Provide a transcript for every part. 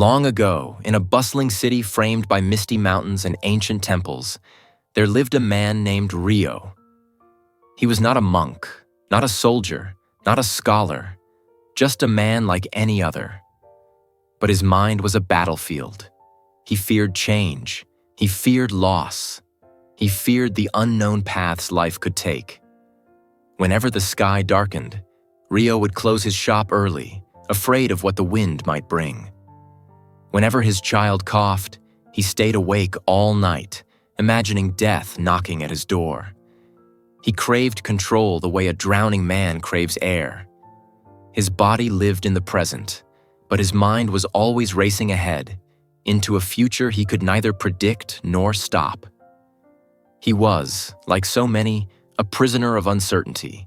Long ago, in a bustling city framed by misty mountains and ancient temples, there lived a man named Rio. He was not a monk, not a soldier, not a scholar, just a man like any other. But his mind was a battlefield. He feared change. He feared loss. He feared the unknown paths life could take. Whenever the sky darkened, Rio would close his shop early, afraid of what the wind might bring. Whenever his child coughed, he stayed awake all night, imagining death knocking at his door. He craved control the way a drowning man craves air. His body lived in the present, but his mind was always racing ahead, into a future he could neither predict nor stop. He was, like so many, a prisoner of uncertainty.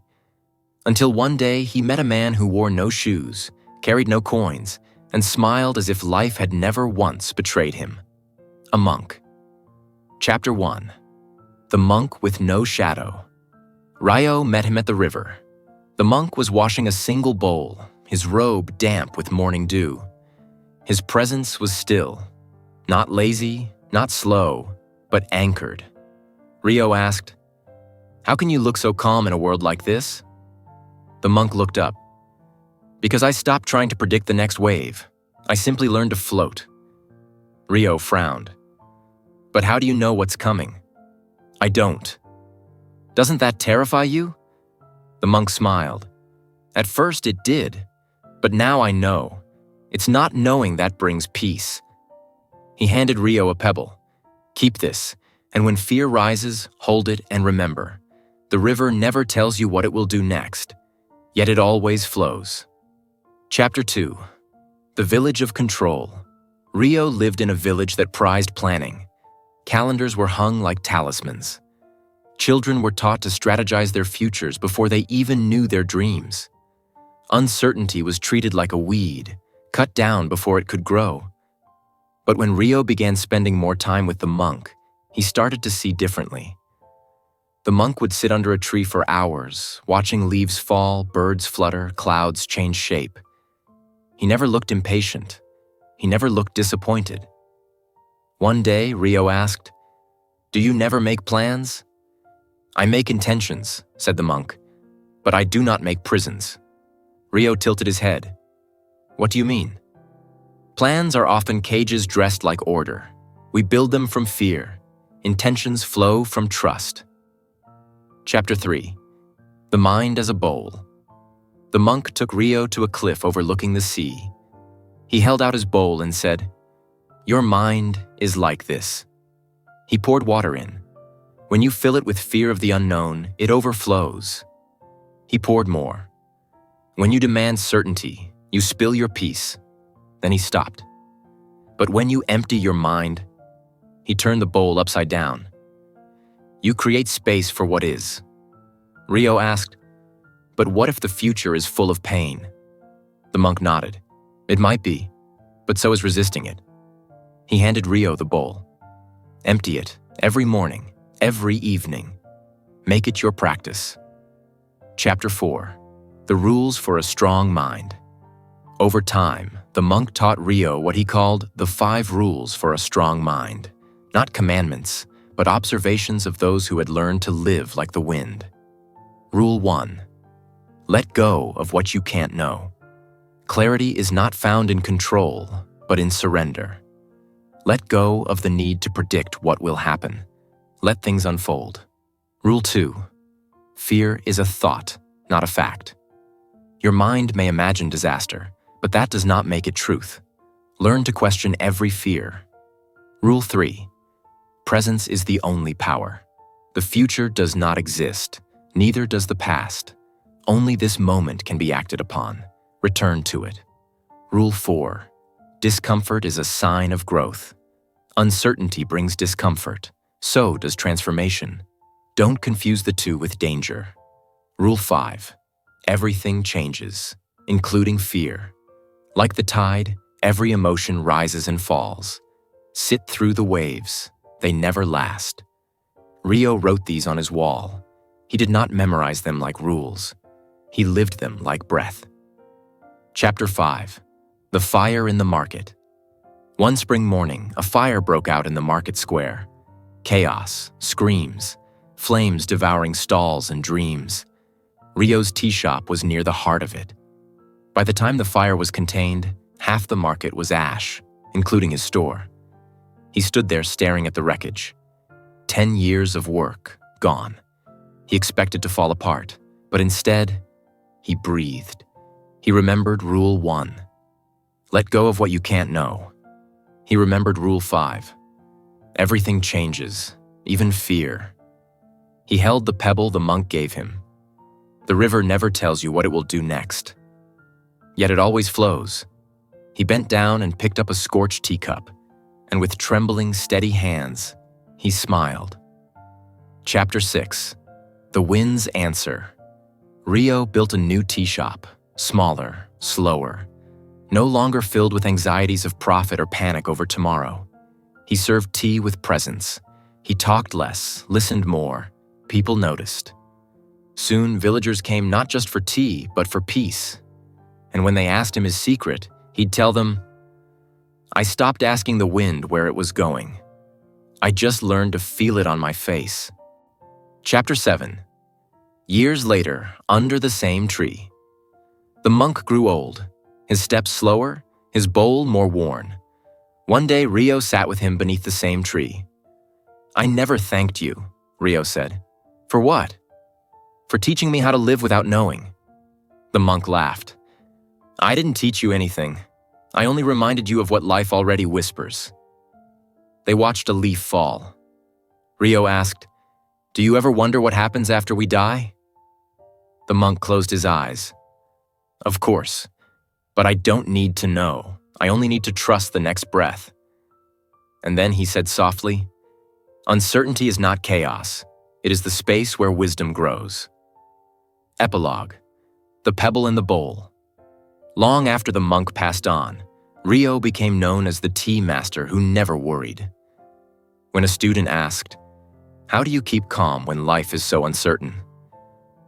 Until one day he met a man who wore no shoes, carried no coins, and smiled as if life had never once betrayed him. A monk. Chapter 1. The Monk with No Shadow. Rio met him at the river. The monk was washing a single bowl, his robe damp with morning dew. His presence was still, not lazy, not slow, but anchored. Rio asked, "How can you look so calm in a world like this?" The monk looked up. "Because I stopped trying to predict the next wave. I simply learned to float." Rio frowned. "But how do you know what's coming?" "I don't." "Doesn't that terrify you?" The monk smiled. "At first it did, but now I know. It's not knowing that brings peace." He handed Rio a pebble. "Keep this, and when fear rises, hold it and remember. The river never tells you what it will do next, yet it always flows." Chapter 2. The Village of Control. Rio lived in a village that prized planning. Calendars were hung like talismans. Children were taught to strategize their futures before they even knew their dreams. Uncertainty was treated like a weed, cut down before it could grow. But when Rio began spending more time with the monk, he started to see differently. The monk would sit under a tree for hours, watching leaves fall, birds flutter, clouds change shape. He never looked impatient. He never looked disappointed. One day, Rio asked, "Do you never make plans?" "I make intentions," said the monk, "but I do not make prisons." Rio tilted his head. "What do you mean?" "Plans are often cages dressed like order. We build them from fear. Intentions flow from trust." Chapter 3. The Mind as a Bowl. The monk took Rio to a cliff overlooking the sea. He held out his bowl and said, "Your mind is like this." He poured water in. When you fill it with fear of the unknown, it overflows. He poured more. When you demand certainty, you spill your peace. Then he stopped. But when you empty your mind, he turned the bowl upside down. You create space for what is. Rio asked, "But what if the future is full of pain?" The monk nodded. "It might be, but so is resisting it." He handed Rio the bowl. "Empty it every morning, every evening. Make it your practice." Chapter 4. The Rules for a Strong Mind. Over time, the monk taught Rio what he called the 5 rules for a strong mind. Not commandments, but observations of those who had learned to live like the wind. Rule 1. Let go of what you can't know. Clarity is not found in control, but in surrender. Let go of the need to predict what will happen. Let things unfold. Rule 2. Fear is a thought, not a fact. Your mind may imagine disaster, but that does not make it truth. Learn to question every fear. Rule 3. Presence is the only power. The future does not exist, neither does the past. Only this moment can be acted upon. Return to it. Rule 4. Discomfort is a sign of growth. Uncertainty brings discomfort. So does transformation. Don't confuse the two with danger. Rule 5. Everything changes, including fear. Like the tide, every emotion rises and falls. Sit through the waves. They never last. Rio wrote these on his wall. He did not memorize them like rules. He lived them like breath. Chapter 5. The Fire in the Market. One spring morning, a fire broke out in the market square. Chaos, screams, flames devouring stalls and dreams. Rio's tea shop was near the heart of it. By the time the fire was contained, half the market was ash, including his store. He stood there staring at the wreckage. 10 years of work, gone. He expected to fall apart, but instead, he breathed. He remembered Rule 1. Let go of what you can't know. He remembered Rule 5. Everything changes, even fear. He held the pebble the monk gave him. The river never tells you what it will do next. Yet it always flows. He bent down and picked up a scorched teacup, and with trembling, steady hands, he smiled. Chapter 6. The Wind's Answer. Rio built a new tea shop, smaller, slower, no longer filled with anxieties of profit or panic over tomorrow. He served tea with presence. He talked less, listened more. People noticed. Soon, villagers came not just for tea, but for peace. And when they asked him his secret, he'd tell them, I stopped asking the wind where it was going. I just learned to feel it on my face. Chapter 7. Years later, under the same tree. The monk grew old, his steps slower, his bowl more worn. One day, Rio sat with him beneath the same tree. I never thanked you, Rio said. For what? For teaching me how to live without knowing. The monk laughed. I didn't teach you anything. I only reminded you of what life already whispers. They watched a leaf fall. Rio asked, Do you ever wonder what happens after we die? The monk closed his eyes. Of course, but I don't need to know. I only need to trust the next breath. And then he said softly, Uncertainty is not chaos. It is the space where wisdom grows. Epilogue. The Pebble in the Bowl. Long after the monk passed on, Rio became known as the tea master who never worried. When a student asked, How do you keep calm when life is so uncertain?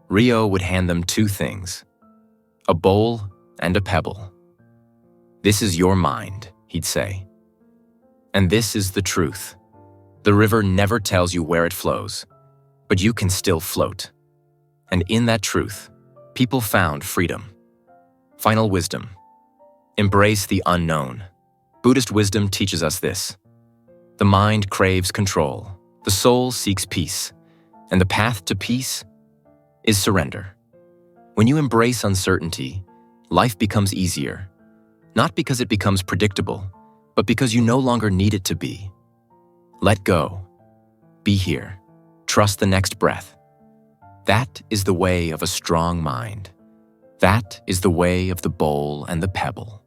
Rio would hand them two things, a bowl and a pebble. This is your mind, he'd say. And this is the truth. The river never tells you where it flows, but you can still float. And in that truth, people found freedom. Final wisdom. Embrace the unknown. Buddhist wisdom teaches us this. The mind craves control, the soul seeks peace, and the path to peace is surrender. When you embrace uncertainty, life becomes easier, not because it becomes predictable, but because you no longer need it to be. Let go. Be here. Trust the next breath. That is the way of a strong mind. That is the way of the bowl and the pebble.